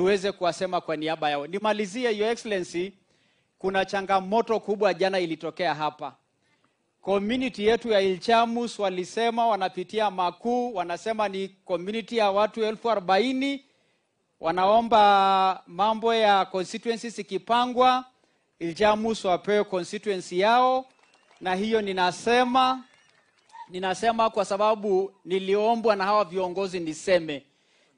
tuweze kuwasema kwa niaba yao. Nimalizie, Your Excellency, kuna changamoto kubwa jana ilitokea hapa. Community yetu ya Ilchamus walisema wanapitia makuu, wanasema ni community ya watu 40,000, wanaomba mambo ya constituencies ikipangwa, Ilchamus wapewe constituency yao, na hiyo ninasema kwa sababu niliombwa na hawa viongozi niseme.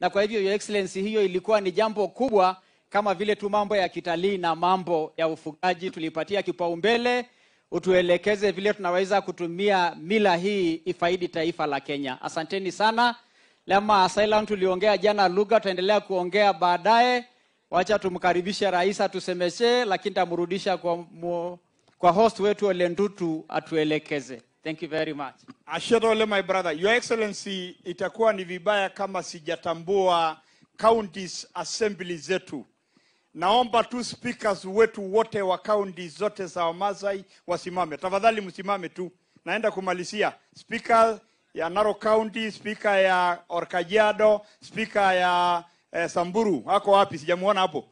Na kwa hivyo, Your Excellency, hiyo ilikuwa ni jambo kubwa, kama vile tu mambo ya kitalii na mambo ya ufugaji tulipatia kipaumbele, utuelekeze vile tunaweza kutumia mila hii ifaidi taifa la Kenya. Asanteni sana. Lema Asylum tuliongea jana lugha, tutaendelea kuongea baadaye. Wacha tumkaribishe rais atusemeshe, lakini tamrudisha kwa host wetu Ole Ndutu atuelekeze. Thank you very much. Ashedole my brother. Your Excellency, itakuwa ni vibaya kama sijatambua counties assembly zetu. Naomba tu speakers wetu wote wa county zote za Wamasai wasimame. Tafadhali msimame tu. Naenda kumalizia. Speaker ya Narok County, speaker ya Orkajiado, speaker ya Samburu. Hako wapi? Sijamuona hapo.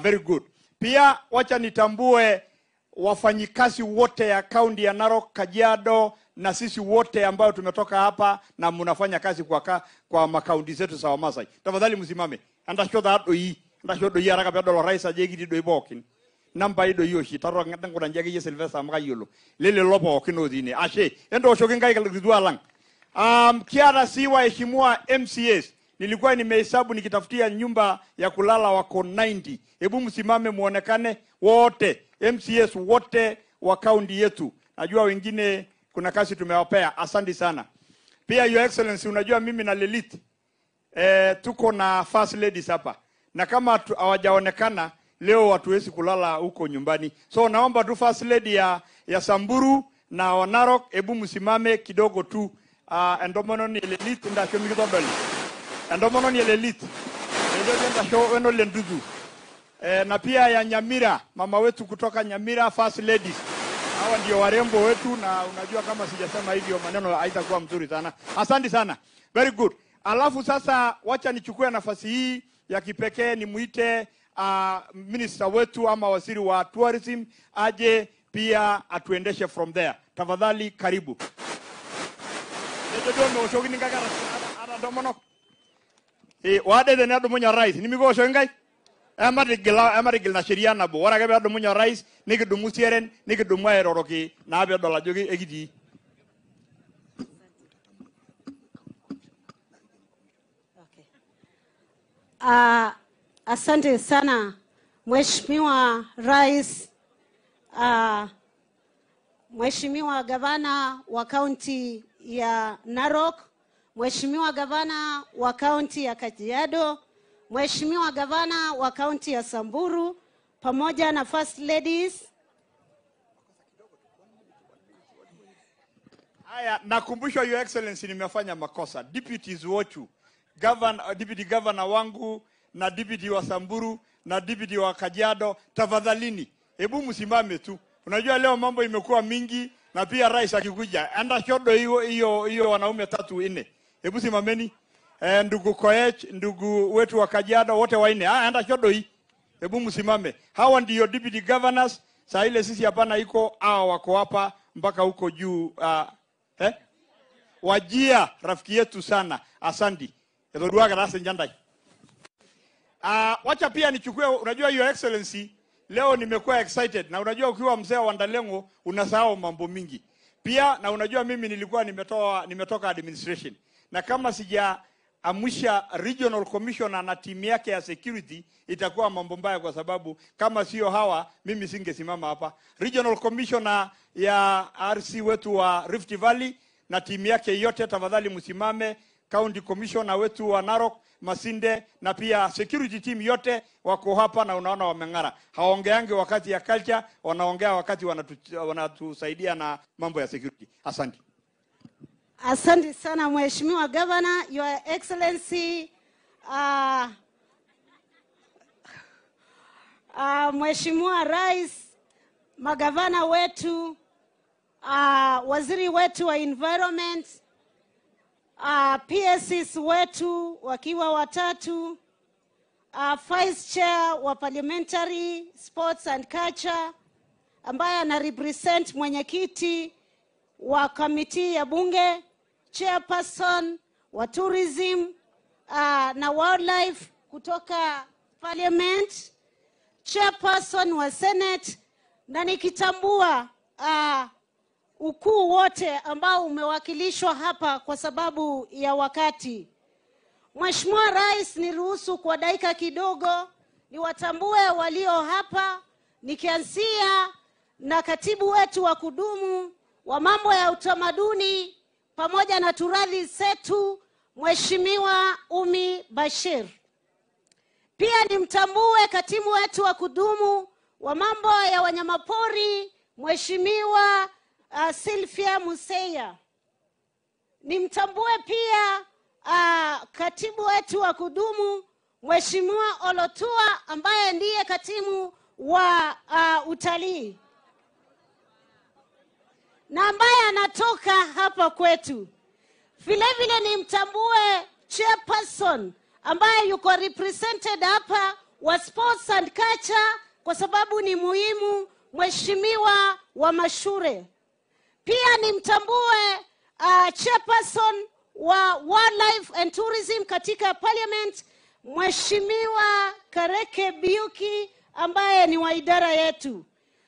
Very good. Pia wacha nitambue wafanyikazi wote ya county ya Narok, Kajiado na sisi wote ambao tumetoka hapa na mnafanya kazi kwa makaunti zetu za Wamasai. Tafadhali msimame. Andashoda doi. Ndashodo yara ka pedo rais ajegi di doi bokin. Namba ido yoshi taro ngatango danjagi ye Sylvester Magayolo. Lele lobo okino dine. Ashe endo shokin kai kalidua lang. Kiara siwa heshimua MCS. Nilikuwa nimehesabu nikitafutia nyumba ya kulala wako 90. Hebu msimame muonekane wote. MCS wote wa county yetu. Najua wengine kuna kazi tumewapea. Asante sana. Pia Your Excellency, unajua mimi na Lelit tuko na first ladies hapa. Na kama hawajaonekana leo hatuwezi kulala huko nyumbani. So naomba tu first lady ya Samburu na Wanarok, hebu msimame kidogo tu. Endomono ni Lelit nda shomi kitodoli. Endomono ni Lelit. Ndio nda show weno lendudu. Na pia ya Nyamira, mama wetu kutoka Nyamira, first ladies. Hawa ndio warembo wetu, na unajua kama sijasema hivyo maneno haitakuwa mzuri sana. Asante sana. Very good. Alafu sasa wacha nichukue nafasi hii ya kipekee nimuite minister wetu ama waziri wa tourism aje pia atuendeshe from there. Tafadhali karibu. Ndio shogi ningaka ara domono. Wade de nado munya rais. Nimigo shoingai. Amarigil na sheria na bo. Wara gabe ado munya rais nikidumu sieren nikidumu eroroki na abe dola jogi egidi. Asante sana Mheshimiwa Rais, Mheshimiwa Gavana wa kaunti ya Narok, Mheshimiwa Gavana wa kaunti ya Kajiado, Mheshimiwa Gavana wa kaunti ya Samburu, pamoja na first ladies. Haya, nakumbusha Your Excellency nimefanya makosa. Deputies wetu, deputy governor wangu na deputy wa Samburu na deputy wa Kajiado, tafadhalini hebu msimame tu. Unajua leo mambo imekuwa mingi na pia rais akikuja anda shodo hiyo wanaume 3-4. Hebu simameni. Ndugu Koech, ndugu wetu wa Kajiado wote waine. Anda shodo hii. Hebu msimame. Hawa ndio deputy governors. Saa ile sisi hapana iko wako hapa mpaka huko juu. Wajia rafiki yetu sana. Asante. Edoduaga rasa njandai. Wacha pia nichukue, unajua Your Excellency, leo nimekuwa excited, na unajua ukiwa mzee wa Ndalengo unasahau mambo mingi. Pia na unajua mimi nilikuwa nimetoka administration. Na kama sijaamusha regional commissioner na timu yake ya security itakuwa mambo mbaya, kwa sababu kama sio hawa mimi singesimama hapa. Regional commissioner ya RC wetu wa Rift Valley na timu yake yote tafadhali msimame. County commissioner wetu wa Narok, Masinde, na pia security team yote wako hapa na unaona wameng'ara. Haongeange wakati ya culture, wanaongea wakati wanatusaidia na mambo ya security. Asante. Asante sana Mheshimiwa Governor, Your Excellency, Mheshimiwa Rais, magavana wetu, waziri wetu wa environment, PSs wetu wakiwa watatu, Vice Chair wa Parliamentary Sports and Culture ambaye ana represent mwenyekiti wa kamiti ya bunge, chairperson wa tourism na wildlife kutoka parliament, chairperson wa senate, na nikitambua ukuu wote ambao umewakilishwa hapa kwa sababu ya wakati. Mheshimiwa Rais, niruhusu kwa dakika kidogo niwatambue walio hapa, nikianzia na katibu wetu wa kudumu wa mambo ya utamaduni pamoja na turathi zetu, Mheshimiwa Umi Bashir. Pia nimtambue katibu wetu wa kudumu wa mambo ya wanyamapori, Mheshimiwa Sylvia Museya. Nimtambue pia katibu wetu wa kudumu Mheshimiwa Olotua ambaye ndiye katibu wa utalii na ambaye anatoka hapa kwetu. Vile vile nimtambue chairperson ambaye yuko represented hapa wa sports and culture kwa sababu ni muhimu, Mheshimiwa wa Mashure. Pia nimtambue chairperson wa wildlife and tourism katika parliament, Mheshimiwa Kareke Biuki ambaye ni wa idara yetu.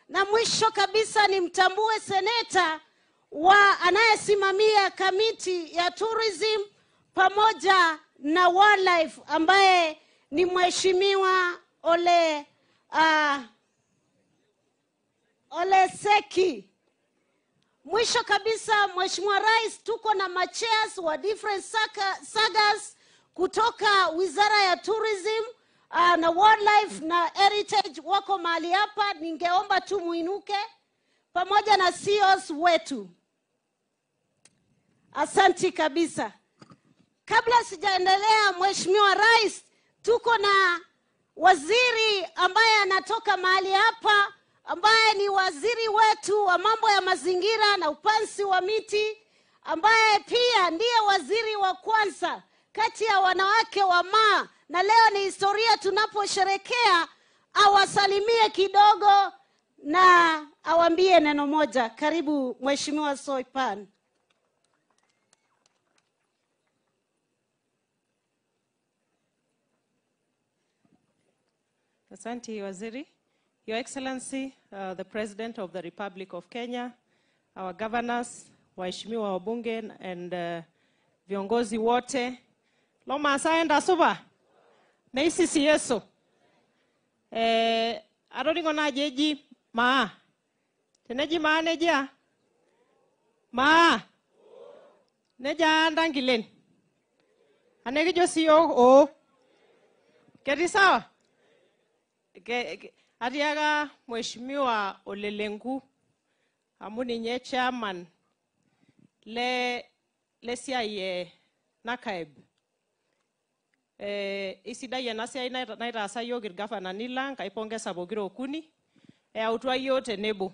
Na mwisho kabisa nimtambue seneta anayesimamia kamiti ya tourism pamoja na wildlife ambaye ni Mheshimiwa Ole Seki. Mwisho kabisa, Mheshimiwa Rais, tuko na machairs wa different sagas kutoka Wizara ya Tourism na Wildlife na Heritage wako mahali hapa. Ningeomba tu muinuke pamoja na CEOs wetu. Asante kabisa. Kabla sijaendelea, Mheshimiwa Rais, tuko na waziri ambaye anatoka mahali hapa ambaye ni waziri wetu wa mambo ya mazingira na upanzi wa miti, ambaye pia ndiye waziri wa kwanza kati ya wanawake wa Maa, na leo ni historia tunaposherekea. Awasalimie kidogo na awambie neno moja. Karibu Mheshimiwa Soipan. Asante waziri. Your Excellency, the President of the Republic of Kenya, our governors, waheshimiwa wabunge and viongozi wote. Loma asaenda suba. Neisi sieso. Aroningo na jeji maa. Teneji maa neja. Maa. Neja andangilen. Anegijo siyo o. Keti sawa? Adiaga Mheshimiwa Olelengu amuni nye chairman le nakaib isida yana sia naita sayo girgafana nila kaipongeza bogiro kuni autua yote nebo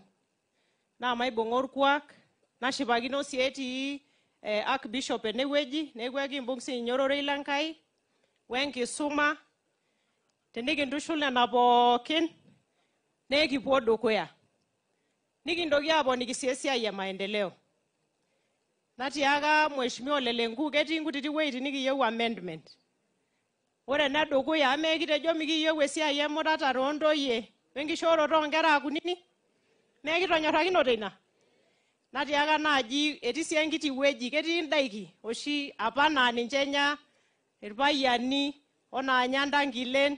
na maibongor kwak na shibagino sieti Archbishop eneweji negwegi mbungsi nyorore ilankai wengi suma teniki ndushule na bokin neki podo kwea nikindoki hapo nikisiesia ya maendeleo natiaga Mheshimiwa Olelengu keti ngutiti wait nikiyeu amendment ore nado kuya amekitejo mikiyeu esia ya murata rondoye wenkishoro tongera kunini mekitonyorakinote ina natiaga naji etisi enkiti weji keti ndaiki oshi apana ninchenya irpayiani ona nyanda ngilen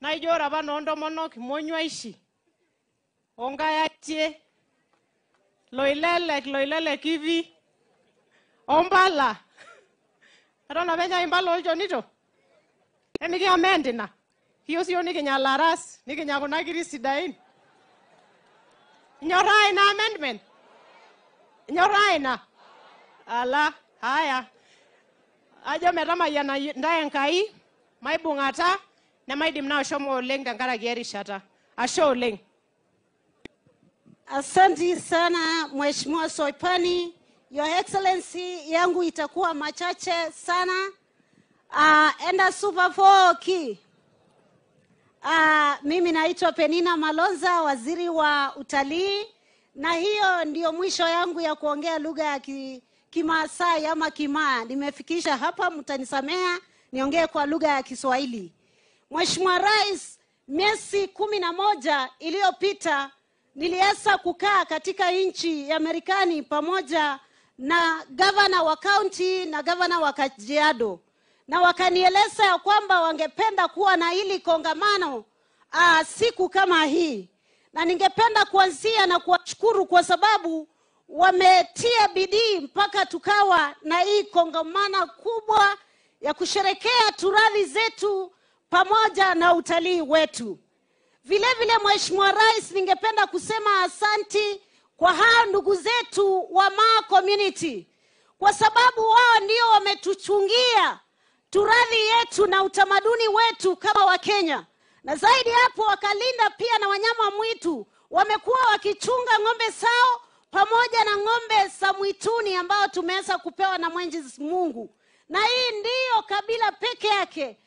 naijo raba nondomonok monyuaishi ongayatie loilelek hivi ombala arona benya imbalo oljonito emiki amendina hiyo sio nikinyala ras nikinyakuna kirisidain nyorai na amendment nyorai na ala haya ajo metama yana ndaye nkai maibungata na maidim na shomo oleng tenkaraki erishata asho oleng. Asante sana Mheshimiwa Soipani. Your Excellency, yangu itakuwa machache sana. Enda super 4 ki Mimi naitwa Penina Malonza, waziri wa utalii, na hiyo ndio mwisho yangu ya kuongea lugha ya Kimaasai ama Kimaa. Nimefikisha hapa, mtanisamea niongee kwa lugha ya Kiswahili. Mheshimiwa Rais, miezi 11 iliyopita niliweza kukaa katika nchi ya Marekani pamoja na gavana wa county na gavana wa Kajiado, na wakanieleza ya kwamba wangependa kuwa na hili kongamano siku kama hii. Na ningependa kuanzia na kuwashukuru kwa sababu wametia bidii mpaka tukawa na hii kongamano kubwa ya kusherekea turathi zetu pamoja na utalii wetu. Vile vile Mheshimiwa Rais, ningependa kusema asanti kwa hao ndugu zetu wa Maa community, kwa sababu wao ndio wametuchungia turathi yetu na utamaduni wetu kama Wakenya. Na zaidi hapo wakalinda pia na wanyama mwitu. Wamekuwa wakichunga ng'ombe sao pamoja na ng'ombe za mwituni ambao tumeweza kupewa na Mwenyezi Mungu. Na hii ndiyo kabila peke yake.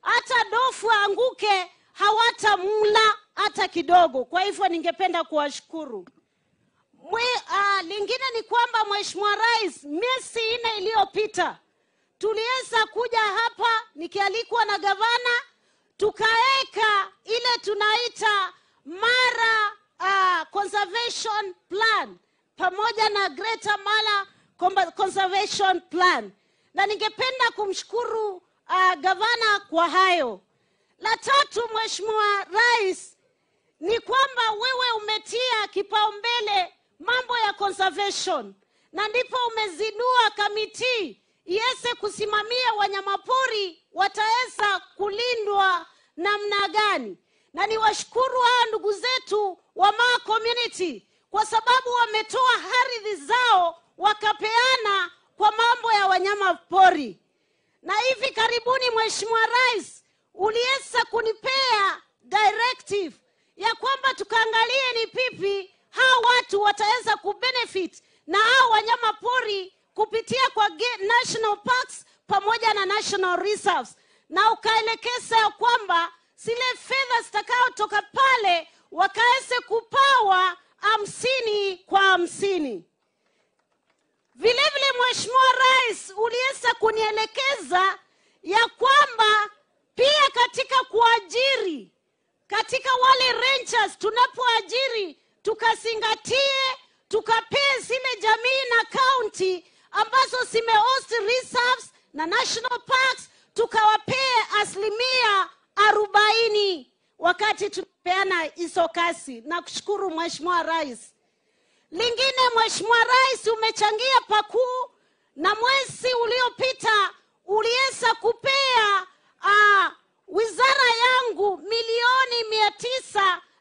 Hata dofu anguke hawatamla hata kidogo. Kwa hivyo ningependa kuwashukuru. Lingine ni kwamba Mheshimiwa Rais, miezi 4 iliyopita tuliweza kuja hapa nikialikwa na gavana, tukaeka ile tunaita Mara Conservation Plan pamoja na Greater Mara Conservation Plan. Na ningependa kumshukuru gavana kwa hayo. La tatu Mheshimiwa Rais, ni kwamba wewe umetia kipaumbele mambo ya conservation, na ndipo umezindua kamiti iweze kusimamia wanyamapori wataweza kulindwa namna gani. Na niwashukuru hao ndugu zetu wa Maa community kwa sababu wametoa ardhi zao wakapeana kwa mambo ya wanyamapori. Na hivi karibuni Mheshimiwa Rais uliweza kunipea directive ya kwamba tukaangalie ni pipi hao watu wataweza kubenefit na hao wanyamapori kupitia kwa national parks pamoja na national reserves. Na ukaelekeza kwamba zile fedha zitakayotoka pale wakaweze kupawa 50 kwa 50. Vile vile Mheshimiwa Rais uliweza kunielekeza ya kwamba pia katika kuajiri, katika wale rangers tunapoajiri, tukazingatie, tukapee zile jamii na county ambazo zimehost reserves na national parks, tukawapee 40% wakati tunapeana hizo kasi. Na kushukuru Mheshimiwa Rais. Lingine Mheshimiwa Rais, umechangia pakuu, na mwezi uliopita uliweza kupea wizara yangu milioni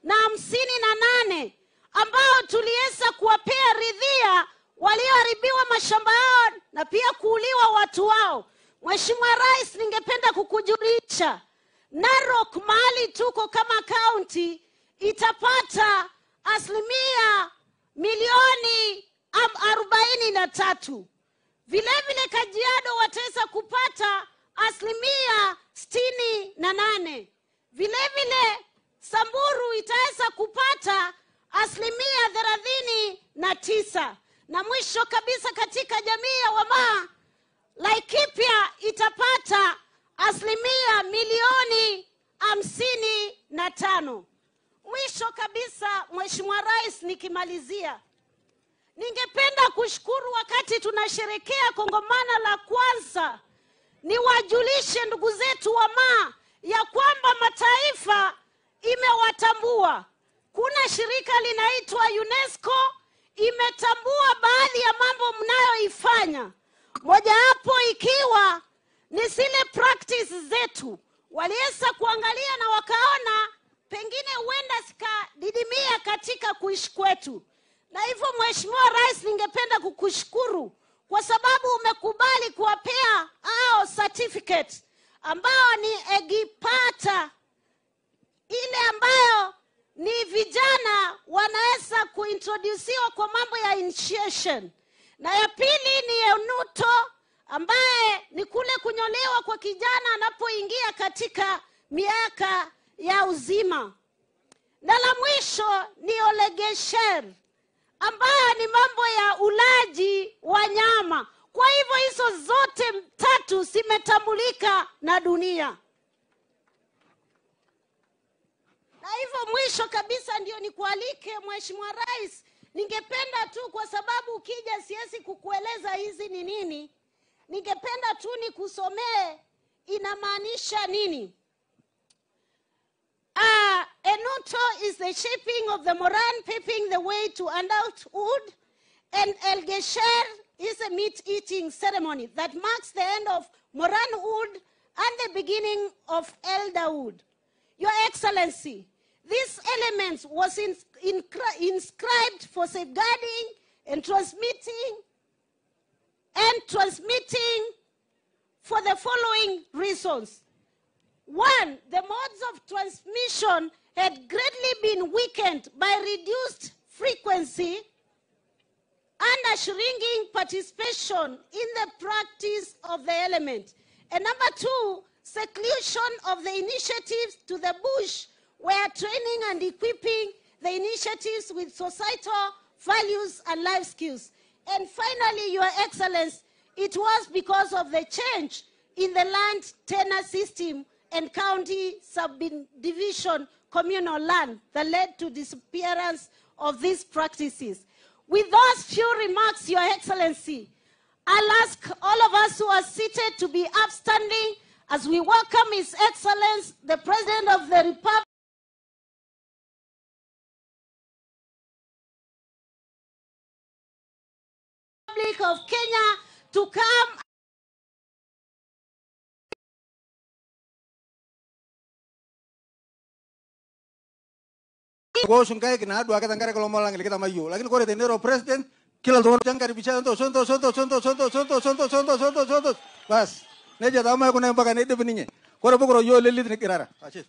958 ambao tuliweza kuwapea ridhia walioharibiwa mashamba yao na pia kuuliwa watu wao. Mheshimiwa Rais, ningependa kukujulisha Narok mahali tuko kama county itapata milioni 43. Vile vile Kajiado wataweza kupata 68. Vile vile Samburu itaweza kupata 39. Na mwisho kabisa katika jamii ya Wamaa, Laikipia itapata milioni 55. Mwisho kabisa Mheshimiwa Rais, nikimalizia, ningependa kushukuru wakati tunasherekea kongamano la kwanza, niwajulishe ndugu zetu wa Maa ya kwamba mataifa imewatambua. Kuna shirika linaitwa UNESCO imetambua baadhi ya mambo mnayoifanya. Moja hapo ikiwa ni zile practice zetu. Waliweza kuangalia na wakaona pengine huenda zikadidimia katika kuishi kwetu. Na hivyo Mheshimiwa Rais, ningependa kukushukuru kwa sababu umekubali kuwapea hao certificate ambao ni egipata, ile ambayo ni vijana wanaweza kuintroduciwa kwa mambo ya initiation. Na ya pili ni Ruto, ambaye ni kule kunyolewa kwa kijana anapoingia katika miaka ya uzima. Na la mwisho ni olegesher, ambayo ni mambo ya ulaji wa nyama. Kwa hivyo hizo zote tatu zimetambulika na dunia. Na hivyo mwisho kabisa ndio nikualike Mheshimiwa Rais, ningependa tu, kwa sababu ukija siwezi kukueleza hizi ni nini, ningependa tu nikusomee inamaanisha nini. Enoto is the shaping of the Moran, paving the way to adulthood, and El Gesher is a meat-eating ceremony that marks the end of Moranhood and the beginning of elderhood. Your Excellency, these elements was inscribed for safeguarding and transmitting for the following reasons. One, the modes of transmission had greatly been weakened by reduced frequency and a shrinking participation in the practice of the element. And number two, seclusion of the initiatives to the bush, where training and equipping the initiatives with societal values and life skills. And finally, Your Excellency, it was because of the change in the land tenure system and county subdivision communal land that led to disappearance of these practices. With those few remarks, Your Excellency, I'll ask all of us who are seated to be upstanding as we welcome His Excellency, the President of the Republic of Kenya, to come. Goshun kai kina dua kata ngare kalau malang kita mayu. Lagi kau ada president kila tuan jangkar bicara sonto. Bas. Neja tahu aku nak pakai ini begini. Kau ada pokok yo lelit ni kirara. Asyik.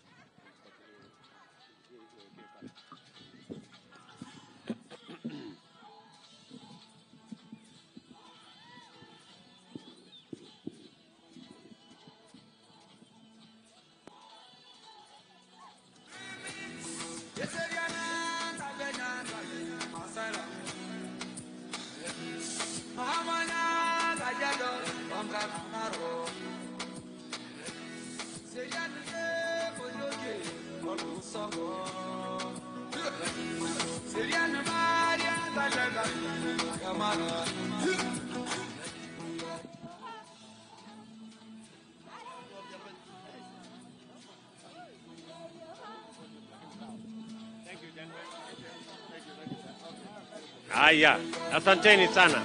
Haya, asanteni sana.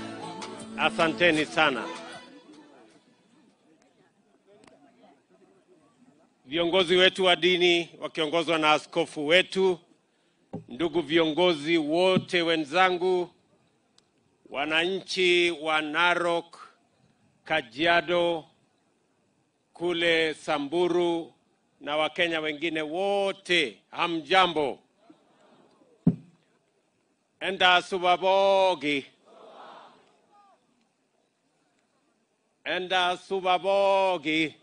Asanteni sana. Viongozi wetu wa dini wakiongozwa na askofu wetu, ndugu viongozi wote wenzangu, wananchi wa Narok, Kajiado, kule Samburu na Wakenya wengine wote, hamjambo. Enda subabogi. Enda subabogi.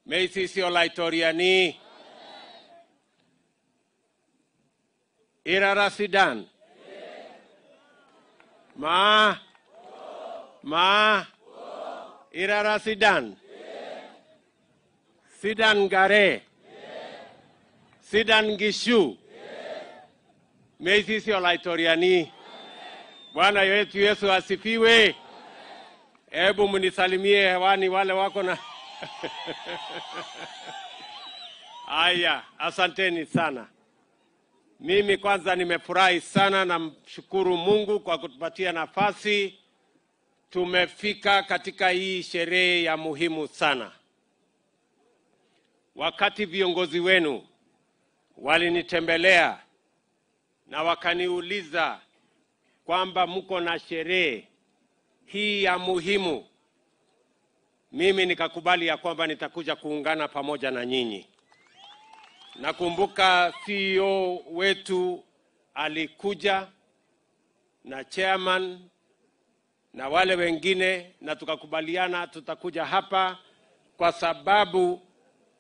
Meisisi olaitoriani. Irara sidan. Ma. Irara sidan. Sidan gare. Sidan gishu. Meisisi olaitoriani. Bwana wetu Yesu asifiwe. Hebu mnisalimie hewani wale wako na Aya, asanteni sana. Mimi kwanza nimefurahi sana na mshukuru Mungu kwa kutupatia nafasi. Tumefika katika hii sherehe ya muhimu sana. Wakati viongozi wenu walinitembelea na wakaniuliza kwamba mko na sherehe hii ya muhimu, mimi nikakubali ya kwamba nitakuja kuungana pamoja na nyinyi. Nakumbuka CEO wetu alikuja na chairman na wale wengine, na tukakubaliana tutakuja hapa kwa sababu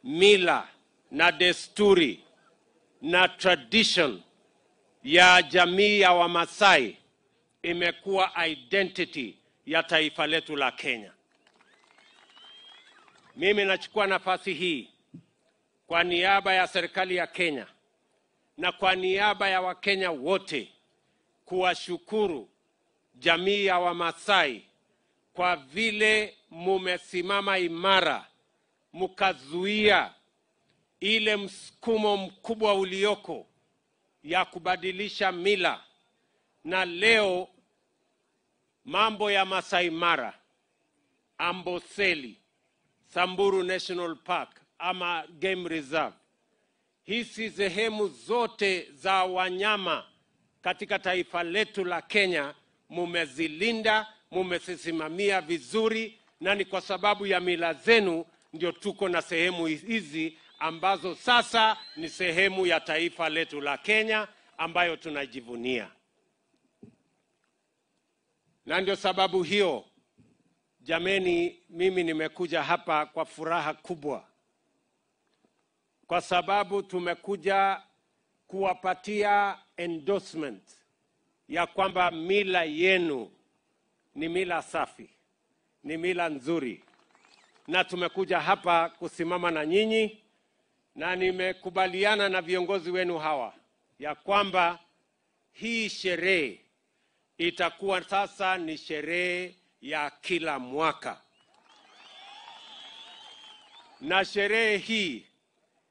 mila na desturi na tradition ya jamii ya Wamasai imekuwa identity ya taifa letu la Kenya. Mimi nachukua nafasi hii kwa niaba ya serikali ya Kenya na kwa niaba ya Wakenya wote kuwashukuru jamii ya Wamasai kwa vile mumesimama imara, mukazuia ile msukumo mkubwa ulioko ya kubadilisha mila. Na leo mambo ya Masai Mara, Amboseli, Samburu National Park ama Game Reserve, hizi sehemu zote za wanyama katika taifa letu la Kenya mumezilinda, mumezisimamia vizuri, na ni kwa sababu ya mila zenu ndio tuko na sehemu hizi ambazo sasa ni sehemu ya taifa letu la Kenya ambayo tunajivunia. Na ndio sababu hiyo, jameni, mimi nimekuja hapa kwa furaha kubwa, kwa sababu tumekuja kuwapatia endorsement ya kwamba mila yenu ni mila safi, ni mila nzuri, na tumekuja hapa kusimama na nyinyi, na nimekubaliana na viongozi wenu hawa ya kwamba hii sherehe itakuwa sasa ni sherehe ya kila mwaka. Na sherehe hii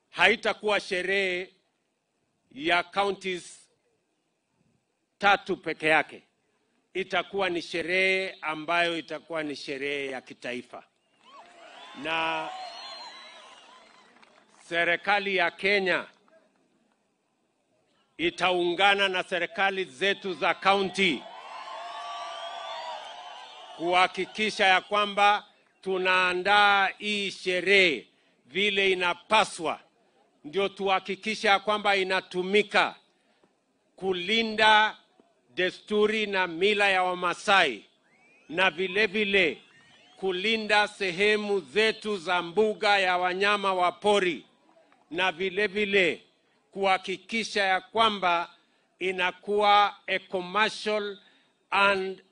haitakuwa sherehe ya counties 3 peke yake. Itakuwa ni sherehe ambayo itakuwa ni sherehe ya kitaifa. Na serikali ya Kenya itaungana na serikali zetu za county kuhakikisha ya kwamba tunaandaa hii sherehe vile inapaswa, ndio tuhakikisha ya kwamba inatumika kulinda desturi na mila ya Wamasai, na vile vile kulinda sehemu zetu za mbuga ya wanyama wa pori, na vile vile kuhakikisha ya kwamba inakuwa a commercial and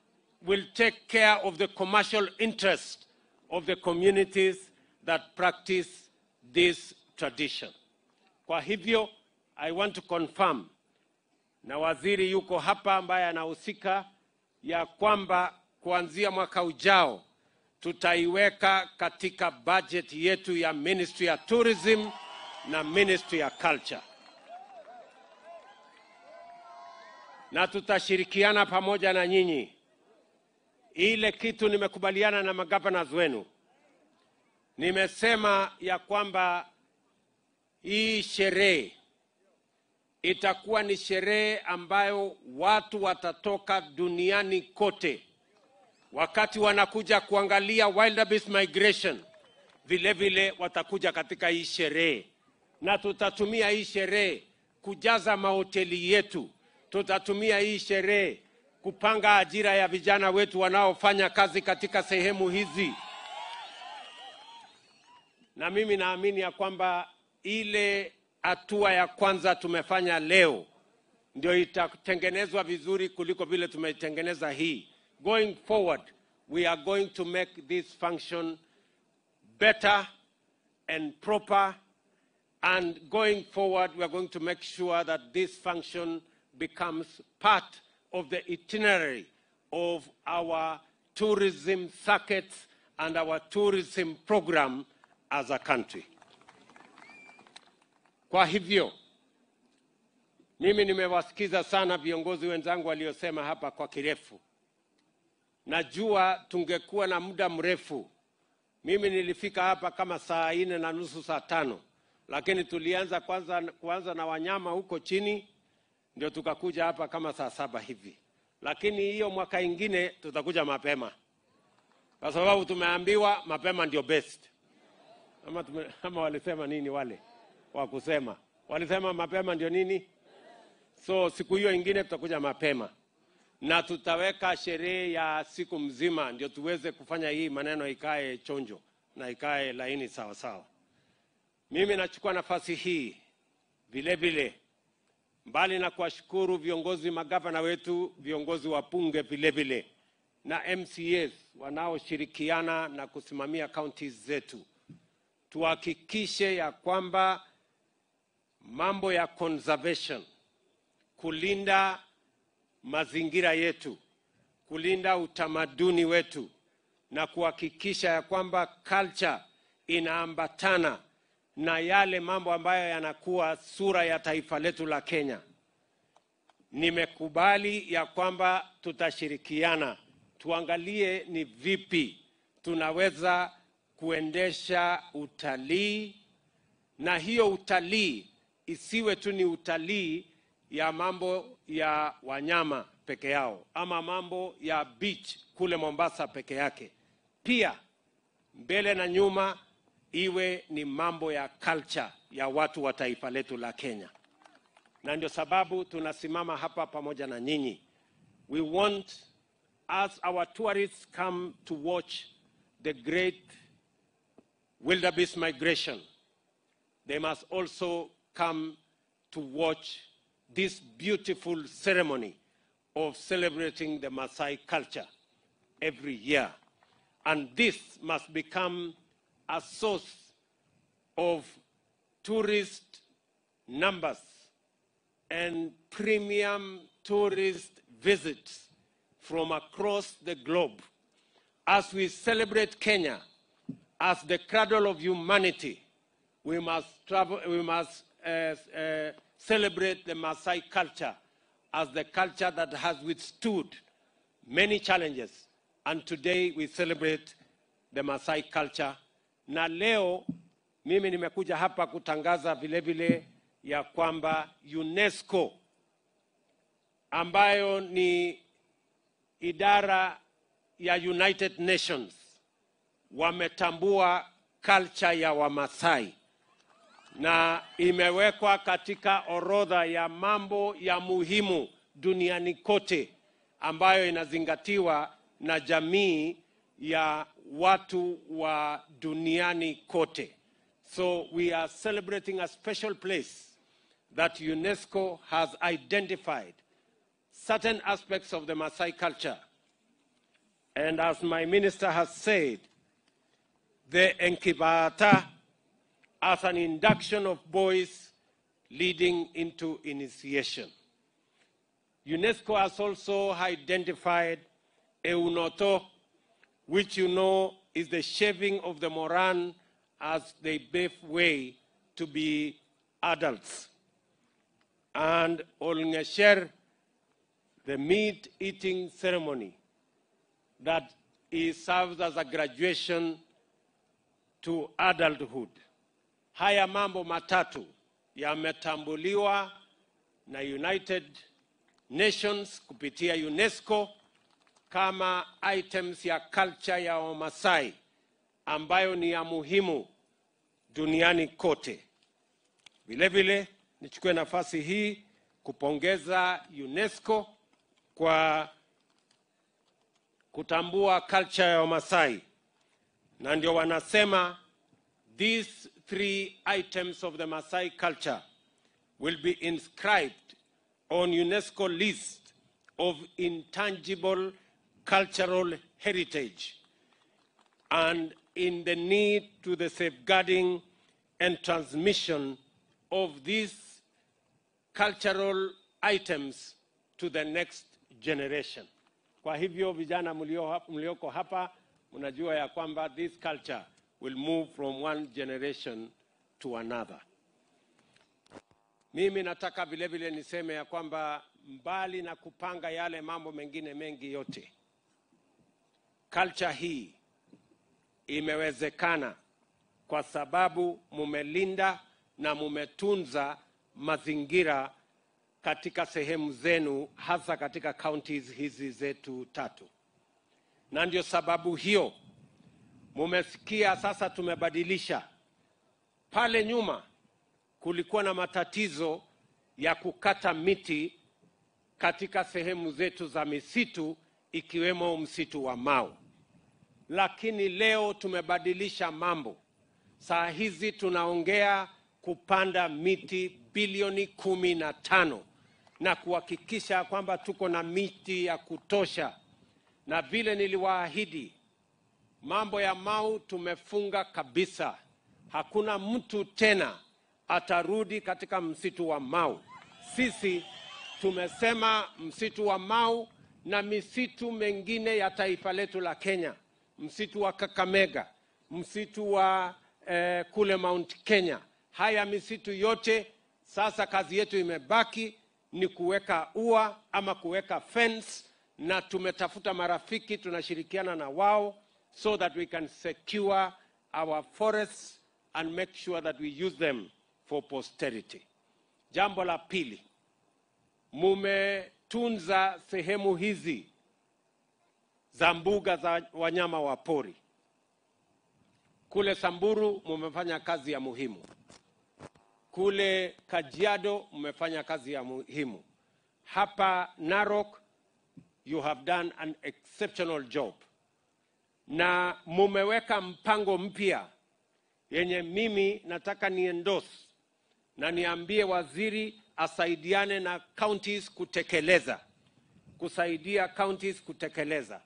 will take care of the commercial interest of the communities that practice this tradition. Kwa hivyo, I want to confirm, na waziri yuko hapa ambaye anahusika, ya kwamba kuanzia mwaka ujao tutaiweka katika budget yetu ya Ministry ya Tourism na Ministry ya Culture. Na tutashirikiana pamoja na nyinyi. Ile kitu nimekubaliana na magavana wenu, nimesema ya kwamba hii sherehe itakuwa ni sherehe ambayo watu watatoka duniani kote wakati wanakuja kuangalia wildebeest migration, vile vile watakuja katika hii sherehe. Na tutatumia hii sherehe kujaza mahoteli yetu, tutatumia hii sherehe kupanga ajira ya vijana wetu wanaofanya kazi katika sehemu hizi. Na mimi naamini ya kwamba ile hatua ya kwanza tumefanya leo ndio itatengenezwa vizuri kuliko vile tumeitengeneza hii. Going forward, we are going to make this function better and proper, and going forward we are going to make sure that this function becomes part of the itinerary of our tourism circuits and our tourism program as a country. Kwa hivyo, mimi nimewasikiza sana viongozi wenzangu waliosema hapa kwa kirefu. Najua tungekuwa na muda mrefu. Mimi nilifika hapa kama saa 4:30 saa 5, lakini tulianza kwanza na wanyama huko chini, ndio tukakuja hapa kama saa 7 hivi. Lakini hiyo mwaka ingine tutakuja mapema, kwa sababu tumeambiwa mapema ndio best. Ama walisema nini wale wa kusema? Walisema mapema ndio nini? So siku hiyo ingine tutakuja mapema, na tutaweka sherehe ya siku mzima ndio tuweze kufanya hii maneno ikae chonjo na ikae laini sawa sawa. Mimi nachukua nafasi hii vile vile, mbali na kuwashukuru viongozi magavana wetu, viongozi wa bunge vile vile, na MCAs wanaoshirikiana na kusimamia counties zetu, tuhakikishe ya kwamba mambo ya conservation, kulinda mazingira yetu, kulinda utamaduni wetu, na kuhakikisha ya kwamba culture inaambatana na yale mambo ambayo yanakuwa sura ya taifa letu la Kenya. Nimekubali ya kwamba tutashirikiana, tuangalie ni vipi tunaweza kuendesha utalii, na hiyo utalii isiwe tu ni utalii ya mambo ya wanyama peke yao, ama mambo ya beach kule Mombasa peke yake. Pia mbele na nyuma iwe ni mambo ya culture ya watu wa taifa letu la Kenya. Na ndio sababu tunasimama hapa pamoja na nyinyi. We want, as our tourists come to watch the great wildebeest migration, they must also come to watch this beautiful ceremony of celebrating the Maasai culture every year. And this must become a source of tourist numbers and premium tourist visits from across the globe. As we celebrate Kenya as the cradle of humanity, we must celebrate the Maasai culture as the culture that has withstood many challenges. And today we celebrate the Maasai culture. Na leo mimi nimekuja hapa kutangaza vile vile ya kwamba UNESCO, ambayo ni idara ya United Nations, wametambua culture ya Wamasai na imewekwa katika orodha ya mambo ya muhimu duniani kote ambayo inazingatiwa na jamii ya watu wa duniani kote. So we are celebrating a special place that UNESCO has identified certain aspects of the Maasai culture. And as my minister has said, the Enkibata as an induction of boys leading into initiation. UNESCO has also identified Eunoto, which you know is the shaving of the Moran as they pave way to be adults. And Olngesher, the meat-eating ceremony that serves as a graduation to adulthood. Haya mambo matatu yametambuliwa na United Nations kupitia UNESCO kama items ya culture ya Wamasai ambayo ni ya muhimu duniani kote. Vile vile nichukue nafasi hii kupongeza UNESCO kwa kutambua culture ya Wamasai. Na ndio wanasema these 3 items of the Maasai culture will be inscribed on UNESCO list of intangible cultural heritage, and in the need to the safeguarding and transmission of these cultural items to the next generation. Kwa hivyo vijana mlioko hapa mnajua ya kwamba this culture will move from one generation to another. Mimi nataka vile vile niseme ya kwamba mbali na kupanga yale mambo mengine mengi yote, culture hii imewezekana kwa sababu mumelinda na mumetunza mazingira katika sehemu zenu, hasa katika counties hizi zetu 3. Na ndio sababu hiyo mumesikia sasa tumebadilisha. Pale nyuma kulikuwa na matatizo ya kukata miti katika sehemu zetu za misitu, ikiwemo msitu wa Mau. Lakini leo tumebadilisha mambo. Saa hizi tunaongea kupanda miti bilioni 15 na kuhakikisha kwamba tuko na miti ya kutosha. Na vile niliwaahidi, mambo ya Mau tumefunga kabisa. Hakuna mtu tena atarudi katika msitu wa Mau. Sisi tumesema msitu wa Mau na misitu mengine ya taifa letu la Kenya, msitu wa Kakamega, msitu wa kule Mount Kenya, haya misitu yote sasa kazi yetu imebaki ni kuweka ua ama kuweka fence, na tumetafuta marafiki, tunashirikiana na wao so that we can secure our forests and make sure that we use them for posterity. Jambo la pili, mumetunza sehemu hizi za mbuga za wanyama wa pori. Kule Samburu mumefanya kazi ya muhimu. Kule Kajiado mmefanya kazi ya muhimu. Hapa Narok you have done an exceptional job. Na mumeweka mpango mpya yenye mimi nataka ni endorse na niambie waziri asaidiane na counties kutekeleza. Kusaidia counties kutekeleza.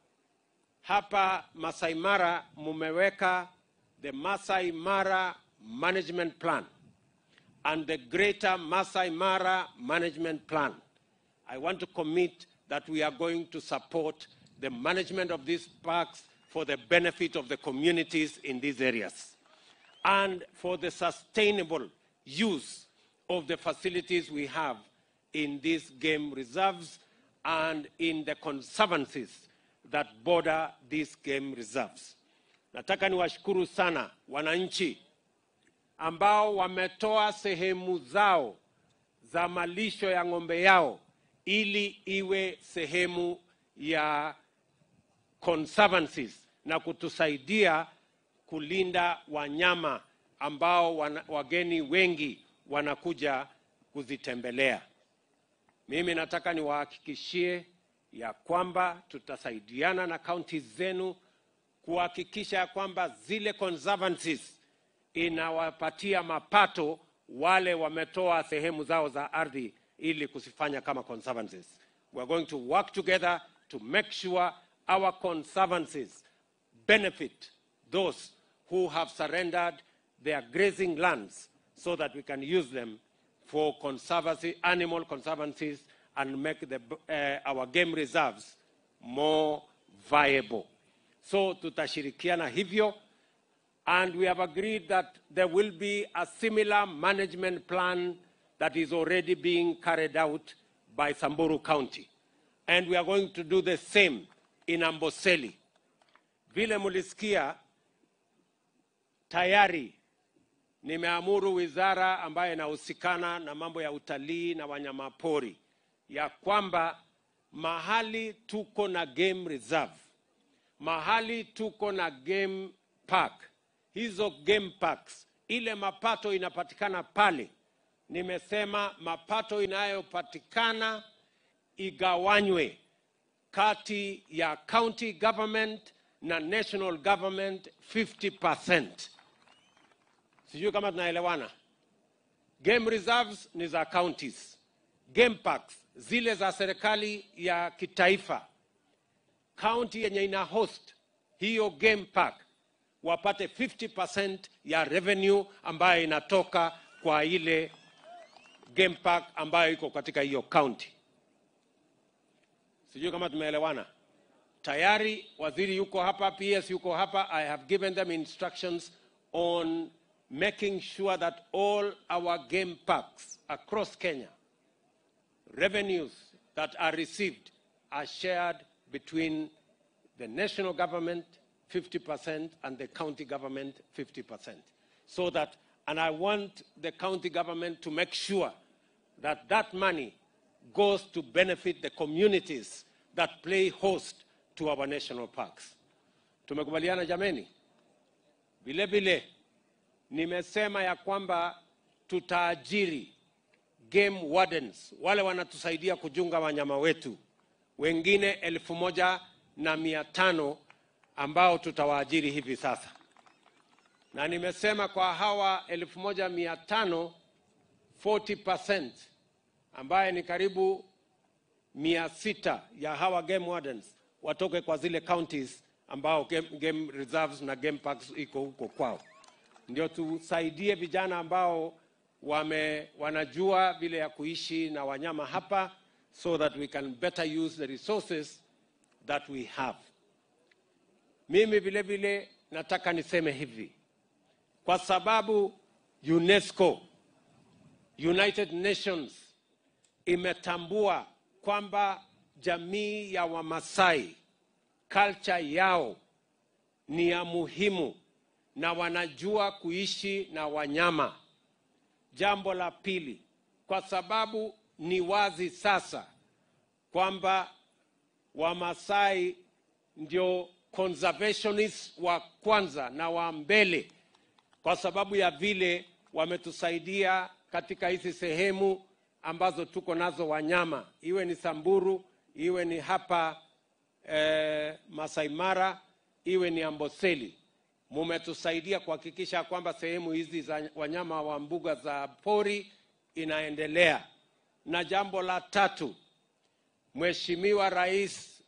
Hapa Masai Mara mumeweka the Masai Mara Management Plan and the Greater Masai Mara Management Plan. I want to commit that we are going to support the management of these parks for the benefit of the communities in these areas and for the sustainable use of the facilities we have in these game reserves and in the conservancies that border these game reserves. Nataka niwashukuru sana wananchi ambao wametoa sehemu zao za malisho ya ng'ombe yao ili iwe sehemu ya conservancies na kutusaidia kulinda wanyama ambao wageni wengi wanakuja kuzitembelea. Mimi nataka niwahakikishie ya kwamba tutasaidiana na counties zenu kuhakikisha kwamba zile conservancies inawapatia mapato wale wametoa sehemu zao za ardhi ili kusifanya kama conservancies. We are going to work together to make sure our conservancies benefit those who have surrendered their grazing lands so that we can use them for conservancy, animal conservancies and make our game reserves more viable. So tutashirikiana hivyo, and we have agreed that there will be a similar management plan that is already being carried out by Samburu County. And we are going to do the same in Amboseli. Vile mulisikia, tayari nimeamuru wizara ambayo inahusikana na mambo ya utalii na wanyamapori ya kwamba mahali tuko na game reserve, mahali tuko na game park, hizo game parks, ile mapato inapatikana pale, nimesema mapato inayopatikana igawanywe kati ya county government na national government 50%. Sijui kama tunaelewana. Game reserves ni za counties. Game parks zile za serikali ya kitaifa. County yenye ina host hiyo game park wapate 50% ya revenue ambayo inatoka kwa ile game park ambayo iko katika hiyo county. Sijui kama tumeelewana. Tayari waziri yuko hapa, PS yuko hapa. I have given them instructions on making sure that all our game parks across Kenya, revenues that are received are shared between the national government 50% and the county government 50%. So that, and I want the county government to make sure that that money goes to benefit the communities that play host to our national parks. Tumekubaliana jameni? Vile vile nimesema ya kwamba tutaajiri game wardens, wale wanatusaidia kujunga wanyama wetu, wengine 1,500 ambao tutawaajiri hivi sasa. Na nimesema kwa hawa 1,500, 40% ambaye ni karibu 600 ya hawa game wardens watoke kwa zile counties ambao game reserves na game parks iko huko kwao. Ndio tusaidie vijana ambao wanajua vile ya kuishi na wanyama hapa, so that we can better use the resources that we have. Mimi vile vile nataka niseme hivi, kwa sababu UNESCO, United Nations, imetambua kwamba jamii ya Wamasai, culture yao ni ya muhimu na wanajua kuishi na wanyama. Jambo la pili, kwa sababu ni wazi sasa kwamba Wamasai ndio conservationists wa kwanza na wa mbele, kwa sababu ya vile wametusaidia katika hizi sehemu ambazo tuko nazo wanyama, iwe ni Samburu, iwe ni hapa Masai Mara, iwe ni Amboseli. Mumetusaidia kuhakikisha kwamba sehemu hizi za wanyama wa mbuga za pori inaendelea. Na jambo la tatu, Mheshimiwa Rais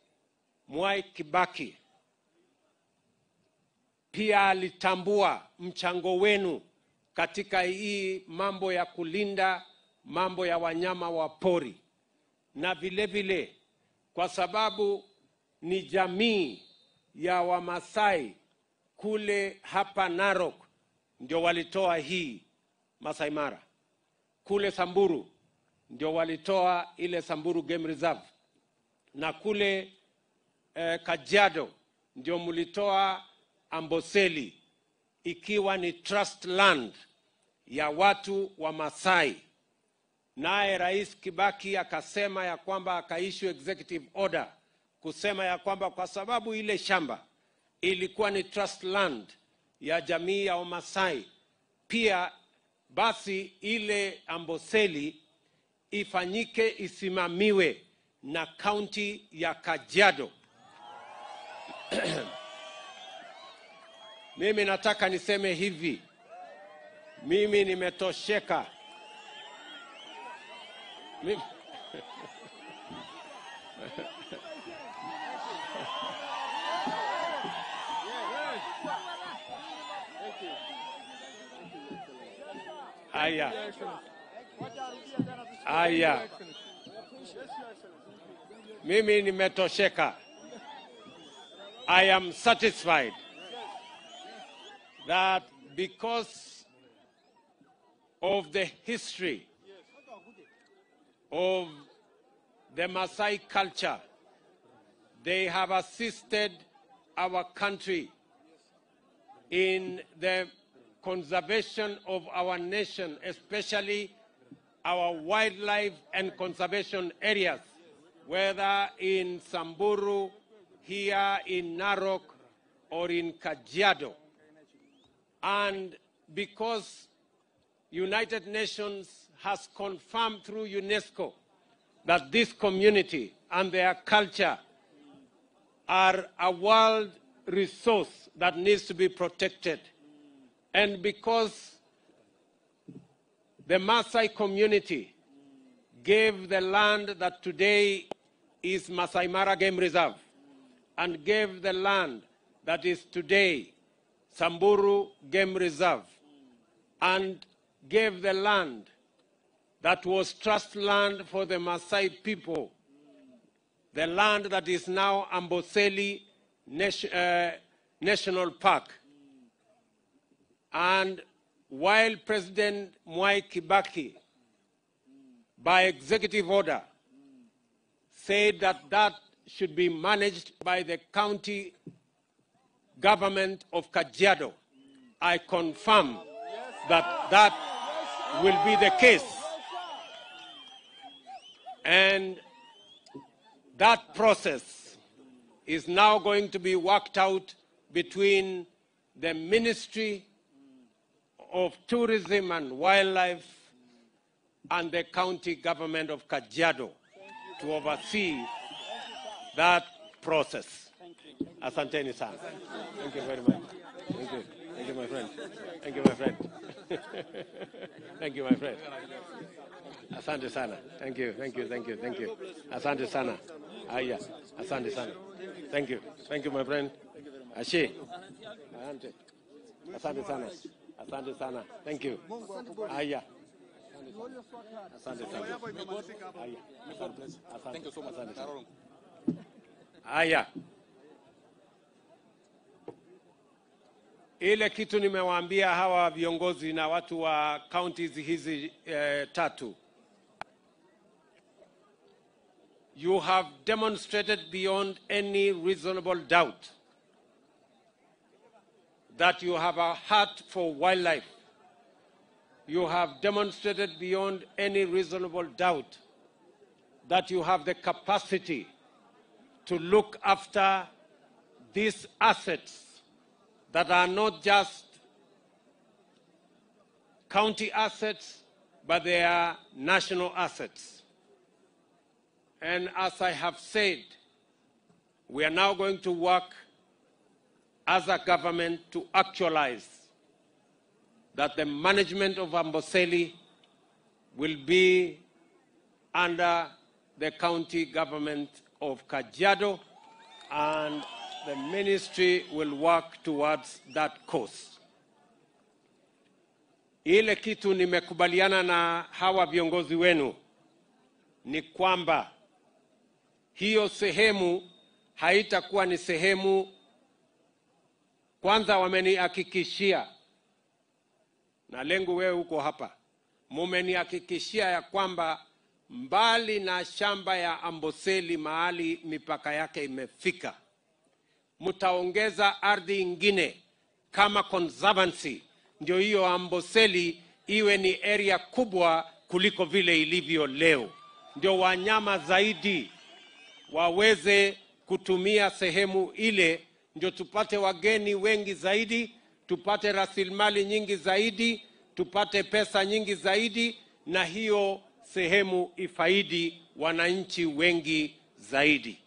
Mwai Kibaki pia alitambua mchango wenu katika hii mambo ya kulinda mambo ya wanyama wa pori. Na vile vile, kwa sababu ni jamii ya Wamasai kule hapa Narok ndio walitoa hii Masai Mara, kule Samburu ndio walitoa ile Samburu Game Reserve, na kule Kajiado ndio mulitoa Amboseli, ikiwa ni trust land ya watu wa Masai. Naye Rais Kibaki akasema ya kwamba akaissue executive order kusema ya kwamba kwa sababu ile shamba ilikuwa ni trust land ya jamii ya Wamasai, pia basi ile Amboseli ifanyike isimamiwe na county ya Kajiado. Mimi nataka niseme hivi, mimi nimetosheka. Aya. Mimi nimetosheka. I am satisfied that because of the history of the Maasai culture, they have assisted our country in the conservation of our nation, especially our wildlife and conservation areas, whether in Samburu, here in Narok, or in Kajiado. And because United Nations has confirmed through UNESCO that this community and their culture are a world resource that needs to be protected, and because the Maasai community gave the land that today is Masai Mara Game Reserve, and gave the land that is today Samburu Game Reserve, and gave the land that was trust land for the Maasai people, the land that is now Amboseli National Park. And while President Mwai Kibaki, by executive order, said that that should be managed by the county government of Kajiado, I confirm that that will be the case. And that process is now going to be worked out between the Ministry of Tourism and Wildlife and the county government of Kajiado to oversee that process. Asanteni sana. Thank you very much. Thank you. Thank you, my friend. Thank you, my friend. Thank you, my friend. Asante sana. Thank you, thank you, thank you, thank you. Asante sana. Aya, asante sana. Thank you. Thank you, my friend. Ashe. Asante. Asante sana. Asante sana. Thank you. Aya. Asante sana. Aya. Thank you so much. Aya. Ile kitu nimewaambia hawa viongozi na watu wa counties hizi tatu. You have demonstrated beyond any reasonable doubt that you have a heart for wildlife. You have demonstrated beyond any reasonable doubt that you have the capacity to look after these assets that are not just county assets, but they are national assets. And as I have said, we are now going to work as a government to actualize that the management of Amboseli will be under the county government of Kajiado, and the ministry will work towards that course. Ile kitu nimekubaliana na hawa viongozi wenu ni kwamba hiyo sehemu haitakuwa ni sehemu, kwanza wamenihakikishia, na lengo wewe huko hapa, mumenihakikishia ya kwamba mbali na shamba ya Amboseli mahali mipaka yake imefika, mtaongeza ardhi ingine kama conservancy, ndio hiyo Amboseli iwe ni area kubwa kuliko vile ilivyo leo, ndio wanyama zaidi waweze kutumia sehemu ile, ndio tupate wageni wengi zaidi, tupate rasilimali nyingi zaidi, tupate pesa nyingi zaidi, na hiyo sehemu ifaidi wananchi wengi zaidi.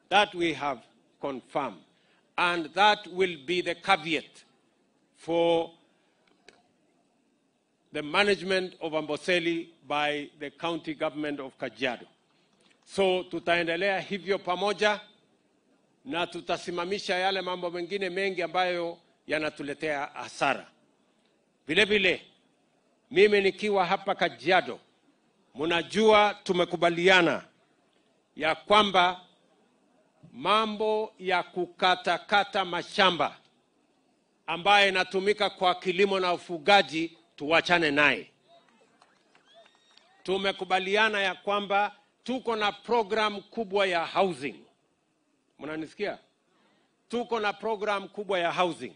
That we have confirmed, and that will be the caveat for the management of Amboseli by the county government of Kajiado. So tutaendelea hivyo pamoja, na tutasimamisha yale mambo mengine mengi ambayo yanatuletea hasara. Vile vile mimi nikiwa hapa Kajiado, mnajua tumekubaliana ya kwamba mambo ya kukatakata mashamba ambaye inatumika kwa kilimo na ufugaji tuwachane naye. Tumekubaliana ya kwamba tuko na program kubwa ya housing. Mnanisikia? Tuko na program kubwa ya housing.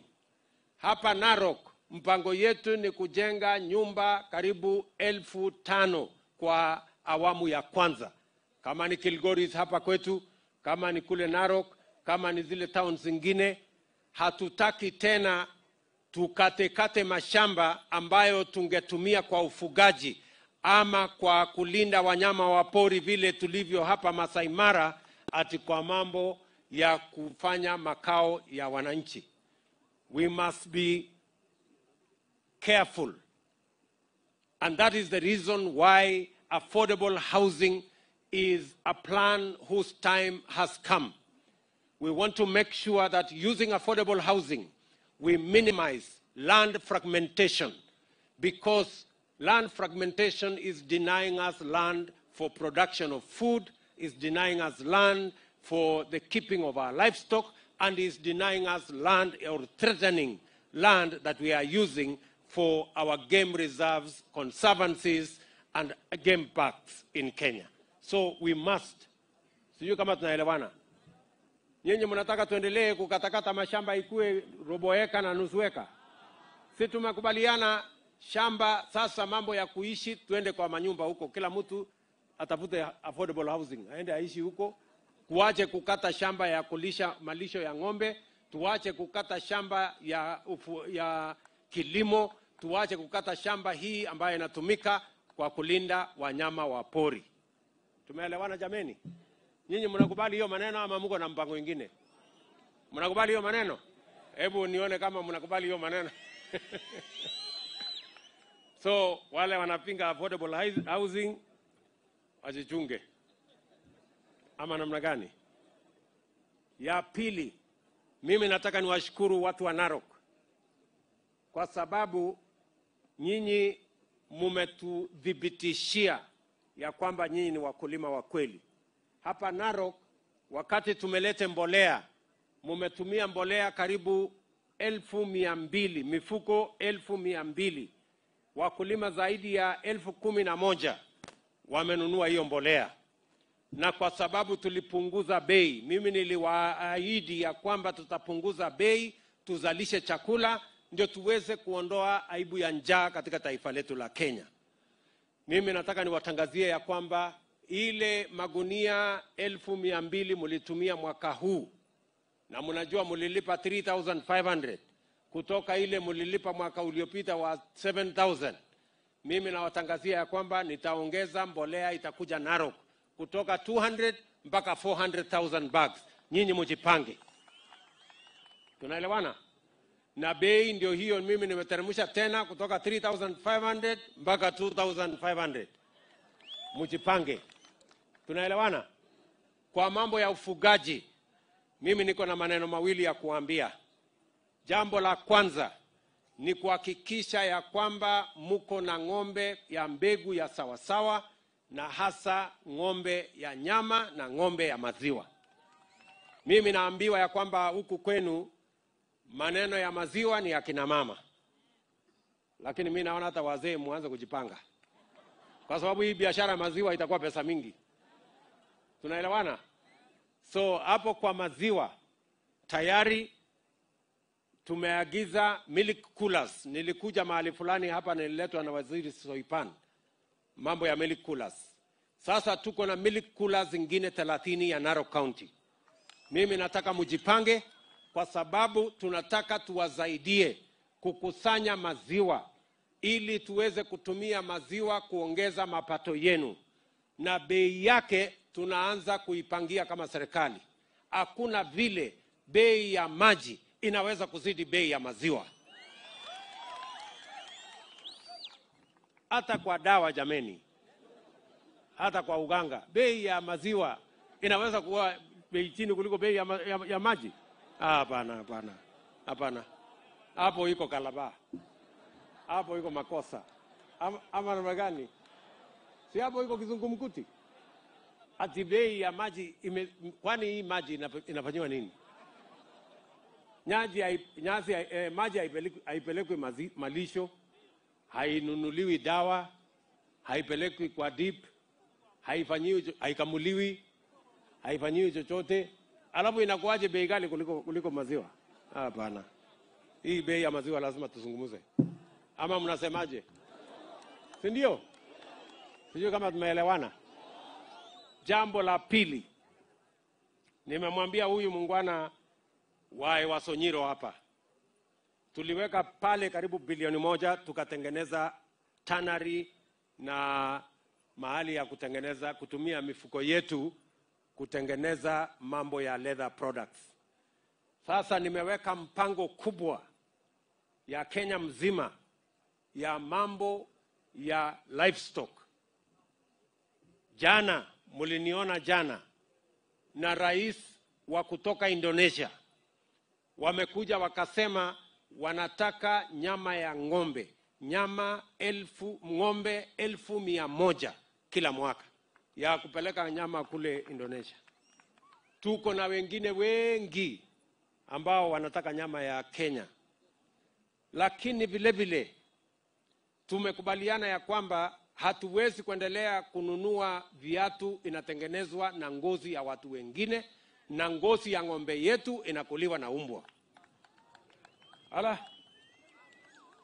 Hapa Narok, mpango yetu ni kujenga nyumba karibu 5,000 kwa awamu ya kwanza. Kama ni Kilgoris hapa kwetu, kama ni kule Narok, kama ni zile towns zingine. Hatutaki tena tukate mashamba ambayo tungetumia kwa ufugaji ama kwa kulinda wanyama wa pori vile tulivyo hapa Masai Mara, ati kwa mambo ya kufanya makao ya wananchi. We must be careful. And that is the reason why affordable housing is a plan whose time has come. We want to make sure that using affordable housing, we minimize land fragmentation, because land fragmentation is denying us land for production of food, is denying us land for the keeping of our livestock, and is denying us land or threatening land that we are using for our game reserves, conservancies, and game parks in Kenya. So we must, sijui kama tunaelewana. Nyinyi mnataka tuendelee kukatakata mashamba ikue robo eka na nusu eka? Sisi tumekubaliana shamba sasa, mambo ya kuishi tuende kwa manyumba huko, kila mtu atafute affordable housing, aende aishi huko. Tuache kukata shamba ya kulisha malisho ya ng'ombe, tuache kukata shamba ya kilimo, tuache kukata shamba hii ambayo inatumika kwa kulinda wanyama wa pori. Tumeelewana jameni? Nyinyi mnakubali hiyo maneno ama mko na mpango mwingine? Mnakubali hiyo maneno? Hebu nione kama mnakubali hiyo maneno. So wale wanapinga affordable housing wajichunge. Ama namna gani? Ya pili, mimi nataka niwashukuru watu wa Narok kwa sababu nyinyi mumetudhibitishia ya kwamba nyinyi ni wakulima wa kweli. Hapa Narok wakati tumelete mbolea, mumetumia mbolea karibu 1,200, mifuko 1,200. Wakulima zaidi ya 11,000 wamenunua hiyo mbolea. Na kwa sababu tulipunguza bei, mimi niliwaahidi ya kwamba tutapunguza bei, tuzalishe chakula, ndio tuweze kuondoa aibu ya njaa katika taifa letu la Kenya. Mimi nataka niwatangazie ya kwamba ile magunia 1,200 mulitumia mwaka huu, na mnajua mulilipa 3,500 kutoka ile mulilipa mwaka uliopita wa 7,000. Mimi nawatangazia ya kwamba nitaongeza mbolea itakuja Narok kutoka 200 mpaka 400,000 bags. Nyinyi mjipange. Tunaelewana? Na bei ndio hiyo, mimi nimeteremsha tena kutoka 3,500 mpaka 2,500. Mjipange. Tunaelewana? Kwa mambo ya ufugaji, mimi niko na maneno mawili ya kuambia. Jambo la kwanza ni kuhakikisha ya kwamba muko na ng'ombe ya mbegu ya sawasawa, na hasa ng'ombe ya nyama na ng'ombe ya maziwa. Mimi naambiwa ya kwamba huku kwenu maneno ya maziwa ni ya kina mama, lakini mimi naona hata wazee muanze kujipanga, kwa sababu hii biashara ya maziwa itakuwa pesa mingi. Tunaelewana? So hapo kwa maziwa tayari tumeagiza milk coolers. Nilikuja mahali fulani hapa, nililetwa na waziri Soipan mambo ya milk coolers. Sasa tuko na milk coolers zingine 30 ya Narok County. Mimi nataka mjipange, kwa sababu tunataka tuwasaidie kukusanya maziwa ili tuweze kutumia maziwa kuongeza mapato yenu, na bei yake tunaanza kuipangia kama serikali. Hakuna vile bei ya maji inaweza kuzidi bei ya maziwa. Hata kwa dawa jameni, hata kwa uganga, bei ya maziwa inaweza kuwa bei chini kuliko bei ya maji? Hapana, hapana, hapana. Hapo iko kalaba, hapo iko makosa. Ama namna gani? Si hapo iko kizungumkuti? Ati bei ya maji kwani hii maji inafanywa nini? Maji haipelekwi malisho, hainunuliwi dawa, haipelekwi kwa dip, haikamuliwi, haifanyiwi chochote. Alafu inakuaje bei ghali kuliko maziwa? Hapana. Hii bei ya maziwa lazima tuzungumuze. Ama mnasemaje? Si ndio? Sijui kama tumeelewana. Jambo la pili, nimemwambia huyu mungwana wa Sonyiro hapa, tuliweka pale karibu bilioni 1 tukatengeneza tannery na mahali ya kutumia mifuko yetu kutengeneza mambo ya leather products. Sasa nimeweka mpango kubwa ya Kenya mzima ya mambo ya livestock. Jana muliniona jana na rais wa kutoka Indonesia wamekuja wakasema wanataka nyama ya ng'ombe, ng'ombe 1,100 kila mwaka ya kupeleka nyama kule Indonesia. Tuko na wengine wengi ambao wanataka nyama ya Kenya. Lakini vile vile tumekubaliana ya kwamba hatuwezi kuendelea kununua viatu inatengenezwa na ngozi ya watu wengine, na ngozi ya ng'ombe yetu inakuliwa na umbwa.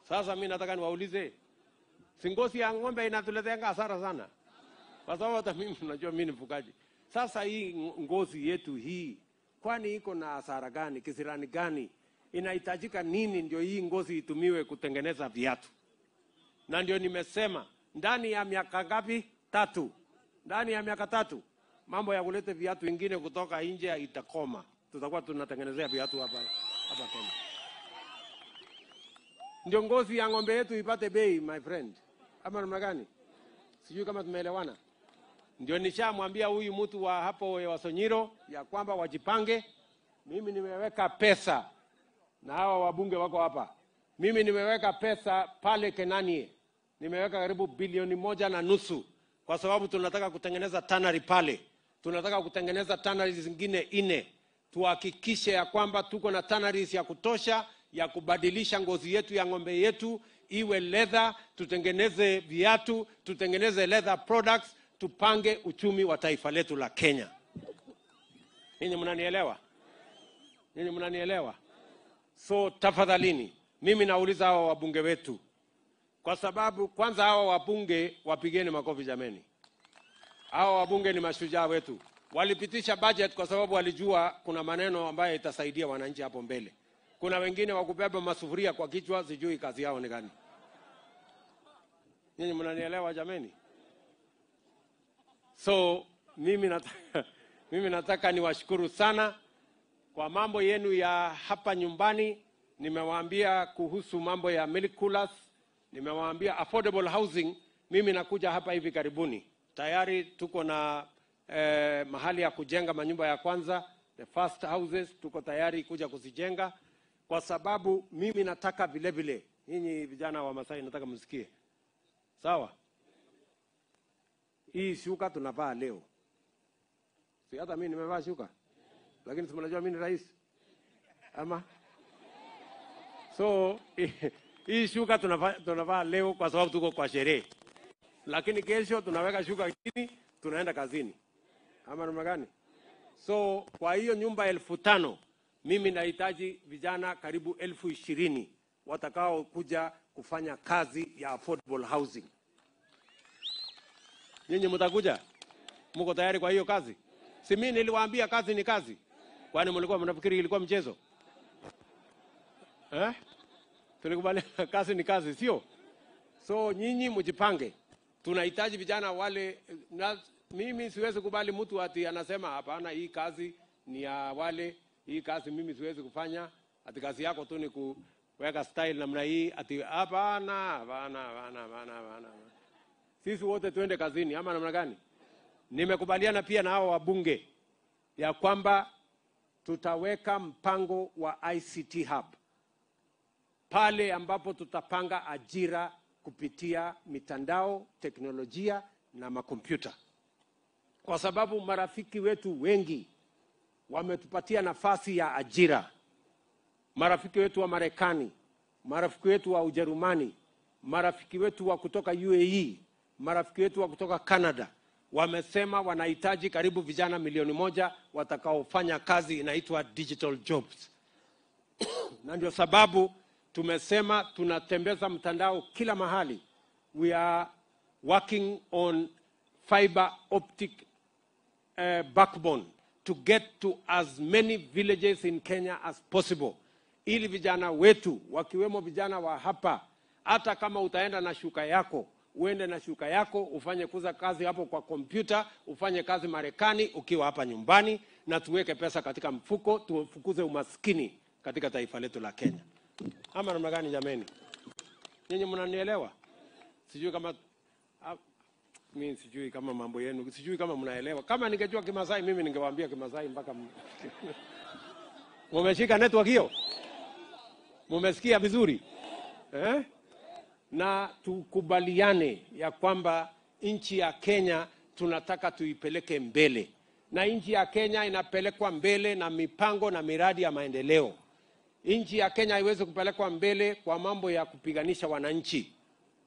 Sasa mimi nataka niwaulize, si ngozi ya ng'ombe inatuletea hasara sana? Kwa sababu hata mimi najua mimi ni mfugaji. Sasa hii ngozi yetu hii, kwani iko na hasara gani, kisirani gani? Inahitajika nini ndio hii ngozi itumiwe kutengeneza viatu? Na ndio nimesema ndani ya miaka ngapi? 3. Ndani ya miaka 3 mambo ya kuleta viatu vingine kutoka nje itakoma. Tutakuwa tunatengenezea viatu hapa Kenya. ndio ngozi ya ng'ombe yetu ipate bei, my friend. Ama namna gani? Sijui kama tumeelewana. Ndio nishamwambia huyu mtu wa hapo wa Sonyiro ya kwamba wajipange. Mimi nimeweka pesa na hawa wabunge wako hapa. Mimi nimeweka pesa pale Kenanie. Nimeweka karibu bilioni 1.5 kwa sababu tunataka kutengeneza tannery pale. Tunataka kutengeneza tanneries zingine 4. Tuhakikishe ya kwamba tuko na tanneries ya kutosha ya kubadilisha ngozi yetu ya ng'ombe yetu iwe leather, tutengeneze viatu, tutengeneze leather products, tupange uchumi wa taifa letu la Kenya. Ninyi mnanielewa? Ninyi mnanielewa? So tafadhalini, mimi nauliza hawa wabunge wetu, kwa sababu kwanza hawa wabunge wapigeni makofi jameni. Hawa wabunge ni mashujaa wetu. Walipitisha budget kwa sababu walijua kuna maneno ambayo itasaidia wananchi hapo mbele. Kuna wengine wakubeba masufuria kwa kichwa, sijui kazi yao ni gani. Ninyi mnanielewa jameni? So mimi nataka niwashukuru sana kwa mambo yenu ya hapa nyumbani. Nimewaambia kuhusu mambo ya milk coolers, nimewaambia affordable housing. Mimi nakuja hapa hivi karibuni. Tayari tuko na mahali ya kujenga manyumba ya kwanza, the first houses, tuko tayari kuja kuzijenga, kwa sababu mimi nataka vile vile, nyinyi vijana wa Masai nataka msikie. Sawa? Hii shuka tunavaa leo. Si hata mimi nimevaa shuka. Lakini simnajua mimi ni rais. Ama? So, hii shuka tunavaa leo kwa sababu tuko kwa sherehe. Lakini kesho tunaweka shuka chini, tunaenda kazini. Ama namna gani? So, kwa hiyo nyumba 1500, mimi nahitaji vijana karibu 20,000 watakao kuja kufanya kazi ya affordable housing. Nyinyi mtakuja? Mko tayari kwa hiyo kazi? Si mimi niliwaambia kazi ni kazi. Kwani mlikuwa mnafikiri ilikuwa mchezo? Tulikubali kazi ni kazi, sio? So nyinyi mjipange. Tunahitaji vijana wale mimi siwezi kubali mtu ati anasema hapana, hii kazi ni ya wale, hii kazi mimi siwezi kufanya, ati kazi yako tu ni kuweka style namna hii, ati hapana. Sisi wote tuende kazini, ama namna gani? Nimekubaliana pia na hao wabunge ya kwamba tutaweka mpango wa ICT hub pale ambapo tutapanga ajira kupitia mitandao, teknolojia na makompyuta. Kwa sababu marafiki wetu wengi wametupatia nafasi ya ajira. Marafiki wetu wa Marekani, marafiki wetu wa Ujerumani, marafiki wetu wa kutoka UAE, marafiki wetu wa kutoka Canada wamesema wanahitaji karibu vijana 1,000,000 watakaofanya kazi inaitwa digital jobs. Na ndio sababu tumesema tunatembeza mtandao kila mahali. We are working on fiber optic backbone to get to as many villages in Kenya as possible. Ili vijana wetu, wakiwemo vijana wa hapa, hata kama utaenda na shuka yako, uende na shuka yako, ufanye kuza kazi hapo kwa kompyuta, ufanye kazi Marekani ukiwa hapa nyumbani, na tuweke pesa katika mfuko, tufukuze umaskini katika taifa letu la Kenya. Ama namna gani jameni? Nyinyi mnanielewa? Sijui kama mimi sijui kama mambo yenu, sijui kama mnaelewa. Kama ningejua Kimasai mimi ningewaambia Kimasai mpaka Mumeshika network hiyo? Mumesikia vizuri? Na tukubaliane ya kwamba nchi ya Kenya tunataka tuipeleke mbele. Na nchi ya Kenya inapelekwa mbele na mipango na miradi ya maendeleo. Nchi ya Kenya haiwezi kupelekwa mbele kwa mambo ya kupiganisha wananchi,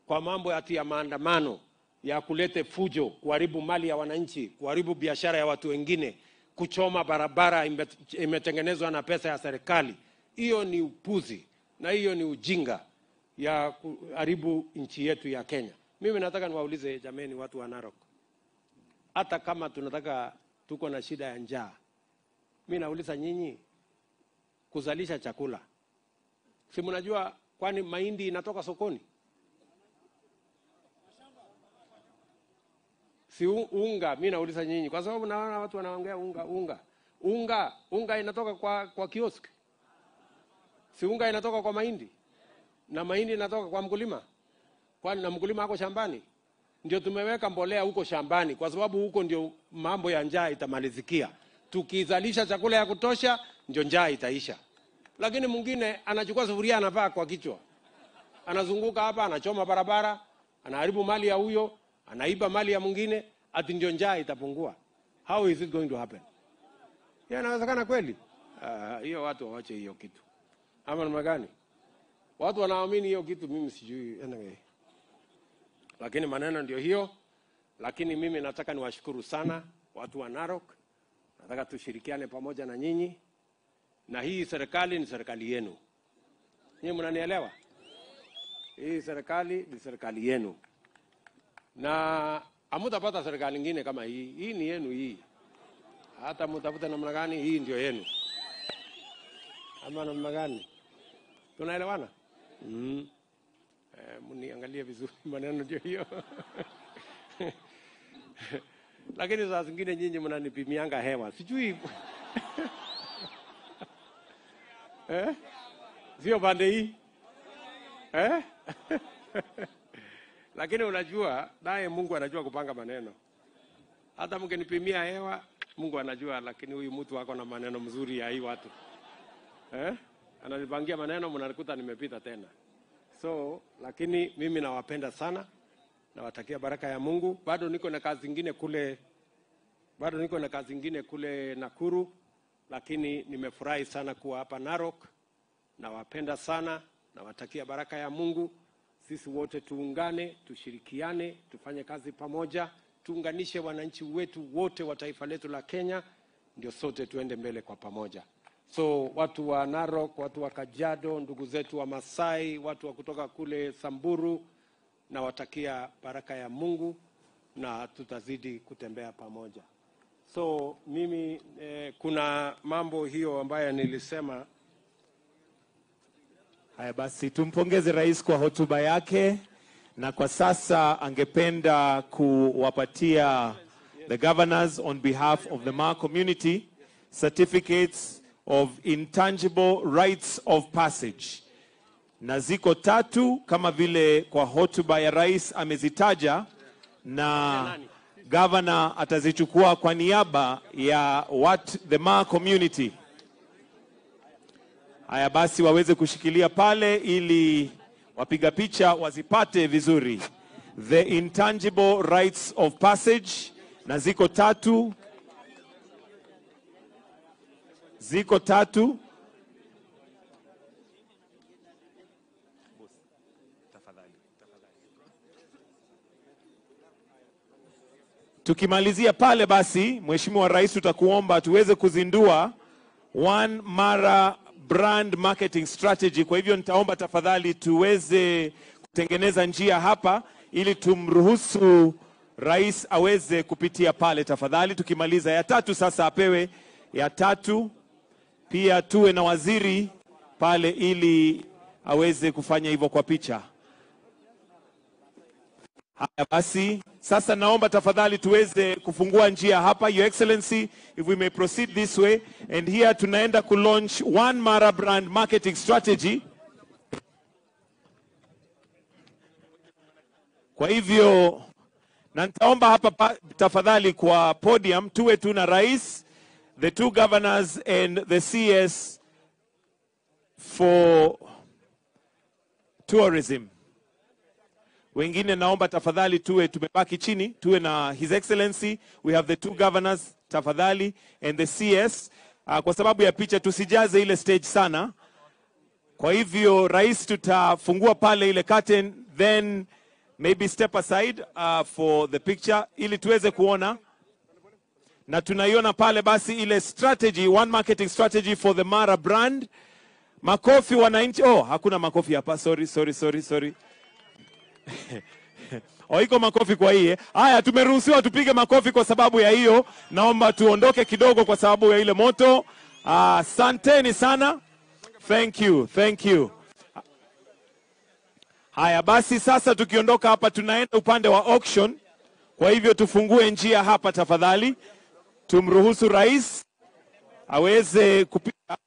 kwa mambo ya maandamano, ya kulete fujo, kuharibu mali ya wananchi, kuharibu biashara ya watu wengine, kuchoma barabara imetengenezwa na pesa ya serikali. Hiyo ni upuzi na hiyo ni ujinga ya kuharibu nchi yetu ya Kenya. Mimi nataka niwaulize jameni watu wa Narok. Hata kama tuko na shida ya njaa, mimi nauliza nyinyi, kuzalisha chakula, si mnajua kwani mahindi inatoka sokoni? Si unga, mimi nauliza nyinyi kwa sababu naona watu wanaongea unga inatoka kwa kiosk. Si unga inatoka kwa mahindi? na mahindi inatoka kwa mkulima? Kwani na mkulima ako shambani? Ndio tumeweka mbolea huko shambani, kwa sababu huko ndio mambo ya njaa itamalizikia. Tukizalisha chakula ya kutosha, ndio njaa itaisha. Lakini mwingine anachukua sufuria anavaa kwa kichwa, anazunguka hapa, anachoma barabara, anaharibu mali ya huyo, anaiba mali ya mwingine, ati ndio njaa itapungua. How is it going to happen? Inawezekana kweli? Hiyo watu waache hiyo kitu. Ama namna gani? Watu wanaamini hiyo kitu, mimi sijui. Anyway. Lakini maneno ndio hiyo. Lakini mimi nataka niwashukuru sana watu wa Narok. Nataka tushirikiane pamoja na nyinyi. Na hii serikali ni serikali yenu. Nyinyi mnanielewa? Hii serikali ni serikali yenu. Na hamtapata serikali nyingine kama hii. Hii ni yenu hii. Hata mtafuta namna gani, hii ndio yenu. Ama namna gani? Tunaelewana? Mniangalie vizuri, maneno ndio hiyo. Lakini saa zingine nyinyi mnanipimianga hewa. Sijui. Sio pande hii? Lakini unajua, naye Mungu anajua kupanga maneno. Hata mngenipimia hewa, Mungu anajua, lakini huyu mtu wako na maneno mzuri ya hii watu. Ananipangia maneno, mnanikuta nimepita tena. So, lakini mimi nawapenda sana. Nawatakia baraka ya Mungu. Bado niko na kazi nyingine kule Nakuru, lakini nimefurahi sana kuwa hapa Narok. Nawapenda sana. Nawatakia baraka ya Mungu. Sisi wote tuungane, tushirikiane, tufanye kazi pamoja, tuunganishe wananchi wetu wote wa taifa letu la Kenya, ndio sote tuende mbele kwa pamoja. So watu wa Narok, watu wa Kajiado, ndugu zetu wa Masai, watu wa kutoka kule Samburu, nawatakia baraka ya Mungu na tutazidi kutembea pamoja. So mimi kuna mambo hiyo ambayo nilisema. Haya basi, tumpongeze rais kwa hotuba yake, na kwa sasa angependa kuwapatia the governors on behalf of the Maa community certificates of intangible rights of passage. Na ziko 3 kama vile kwa hotuba ya rais amezitaja, na governor atazichukua kwa niaba ya the Maa community. Haya basi, waweze kushikilia pale ili wapiga picha wazipate vizuri. The intangible rights of passage, na ziko 3. Tukimalizia pale basi, Mheshimiwa Rais, tutakuomba tuweze kuzindua One Mara brand marketing strategy. Kwa hivyo nitaomba tafadhali tuweze kutengeneza njia hapa ili tumruhusu rais aweze kupitia pale tafadhali. Tukimaliza ya 3 sasa apewe ya 3. Pia tuwe na waziri pale ili aweze kufanya hivyo kwa picha. Haya basi, sasa naomba tafadhali tuweze kufungua njia hapa. Your Excellency, if we may proceed this way. And here tunaenda ku launch One Mara brand marketing strategy. Kwa hivyo, na nitaomba hapa tafadhali kwa podium tuwe tuna rais, the 2 governors and the CS for tourism. Wengine naomba tafadhali tuwe tumebaki chini, tuwe na His Excellency, we have the 2 governors tafadhali and the CS. Kwa sababu ya picha tusijaze ile stage sana. Kwa hivyo rais tutafungua pale ile curtain, then maybe step aside for the picture ili tuweze kuona. Na tunaiona pale basi ile strategy, one marketing strategy for the Mara brand. Makofi wananchi. Oh, hakuna makofi hapa. Sorry. Iko makofi kwa hii. Haya, tumeruhusiwa tupige makofi kwa sababu ya hiyo. Naomba tuondoke kidogo kwa sababu ya ile moto. Asanteni sana. Thank you. Haya basi, sasa tukiondoka hapa tunaenda upande wa auction. Kwa hivyo tufungue njia hapa tafadhali. Tumruhusu rais aweze kupita.